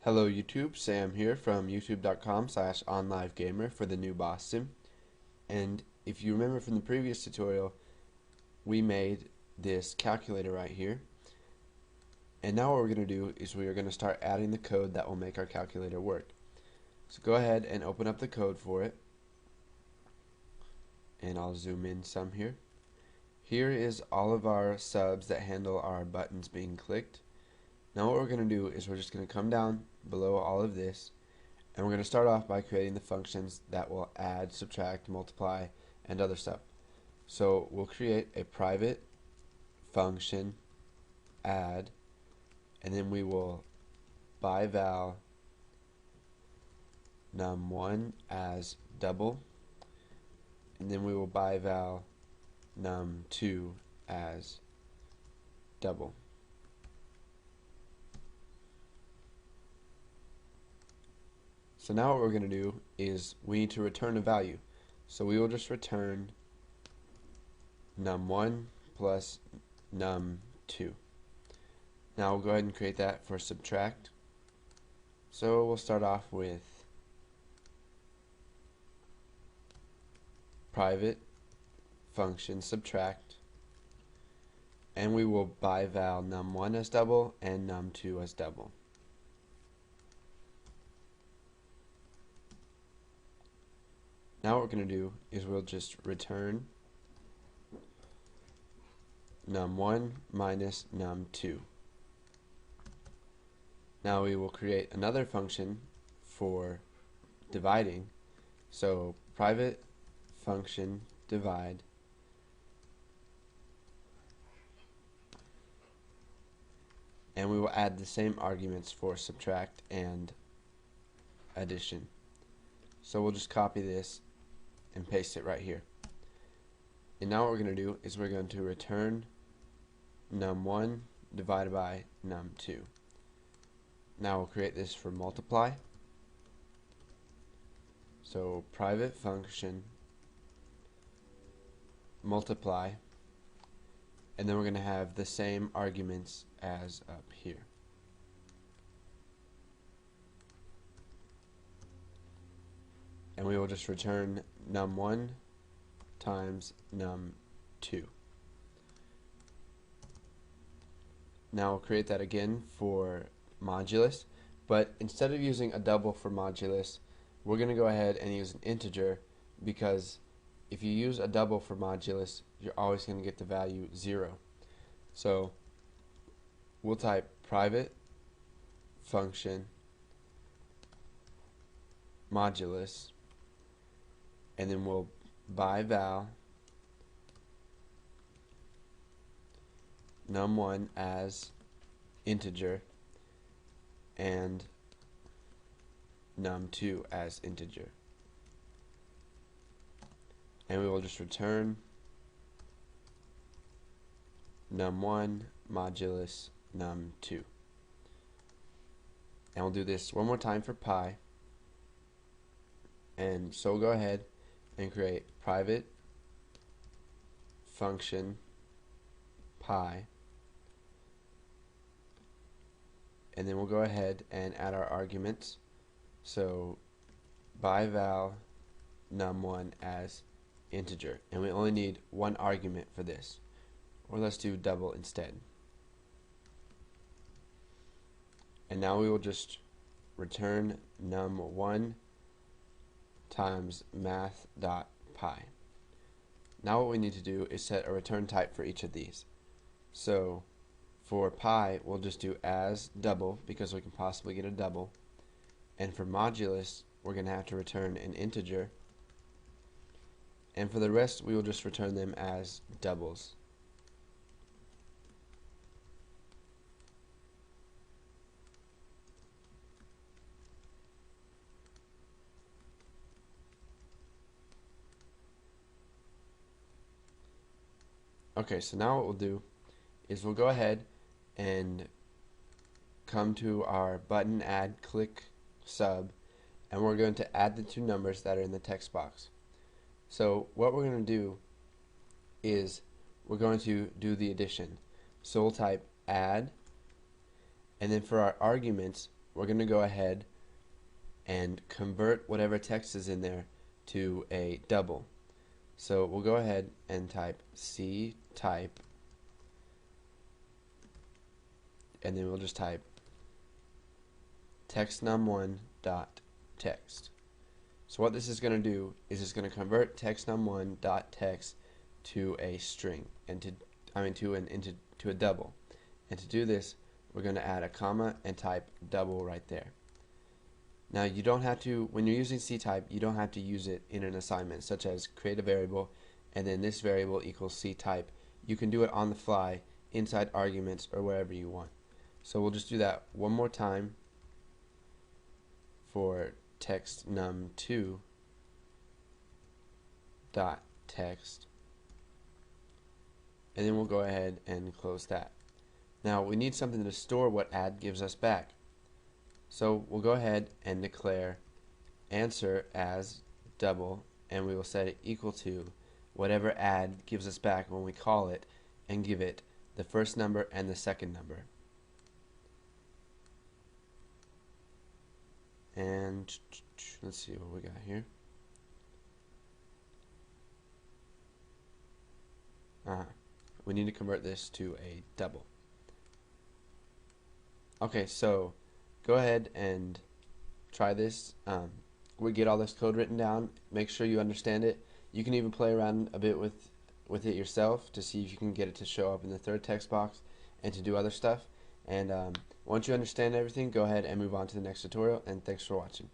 Hello YouTube, Sam here from youtube.com/onlivegamer for the new Boston. And if you remember from the previous tutorial, we made this calculator right here. And now what we're going to do is we are going to start adding the code that will make our calculator work. So go ahead and open up the code for it. And I'll zoom in some here. Here is all of our subs that handle our buttons being clicked. Now what we're going to do is we're just going to come down below all of this, and we're going to start off by creating the functions that will add, subtract, multiply, and other stuff. So we'll create a private function add, and then we will byval num1 as double, and then we will byval num2 as double. So now what we're going to do is we need to return a value. So we will just return num1 plus num2. Now we'll go ahead and create that for subtract. So we'll start off with private function subtract, and we will byval num1 as double and num2 as double. Now what we're going to do is we'll just return num1 minus num2. Now we will create another function for dividing. So private function divide, and we will add the same arguments for subtract and addition. So we'll just copy this and paste it right here. And now what we're going to do is we're going to return num1 divided by num2. Now we'll create this for multiply. So private function multiply, and then we're going to have the same arguments as up here. And we will just return num1 times num2. Now we'll create that again for modulus, but instead of using a double for modulus, we're going to go ahead and use an integer, because if you use a double for modulus, you're always going to get the value 0. So we'll type private function modulus, and then we'll byval num1 as integer and num2 as integer. And we will just return num1 modulus num2. And we'll do this one more time for pi. And so we'll go ahead and create private function pi, and then we'll go ahead and add our arguments. So byval num1 as integer, and we only need one argument for this, or let's do double instead. And now we will just return num1 times math.pi. Now what we need to do is set a return type for each of these. So for pi, we'll just do as double, because we can possibly get a double. And for modulus, we're going to have to return an integer. And for the rest, we will just return them as doubles. Okay, so now what we'll do is we'll go ahead and come to our button add click sub, and we're going to add the two numbers that are in the text box. So what we're going to do is we're going to do the addition. So we'll type add, and then for our arguments, we're going to go ahead and convert whatever text is in there to a double. So we'll go ahead and type ctype, and then we'll just type text num1 dot text. So what this is going to do is it's going to convert text num1 dot text to a string, and to a double. And to do this, we're going to add a comma and type double right there. Now you don't have to, when you're using ctype, you don't have to use it in an assignment, such as create a variable and then this variable equals ctype. You can do it on the fly inside arguments or wherever you want. So we'll just do that one more time for text num2 dot text, and then we'll go ahead and close that. Now we need something to store what add gives us back. So we'll go ahead and declare answer as double, and we will set it equal to whatever add gives us back when we call it, and give it the first number and the second number. And let's see what we got here. We need to convert this to a double. Okay, so go ahead and try this. We get all this code written down. Make sure you understand it. You can even play around a bit with it yourself to see if you can get it to show up in the third text box and to do other stuff. And once you understand everything, go ahead and move on to the next tutorial, and thanks for watching.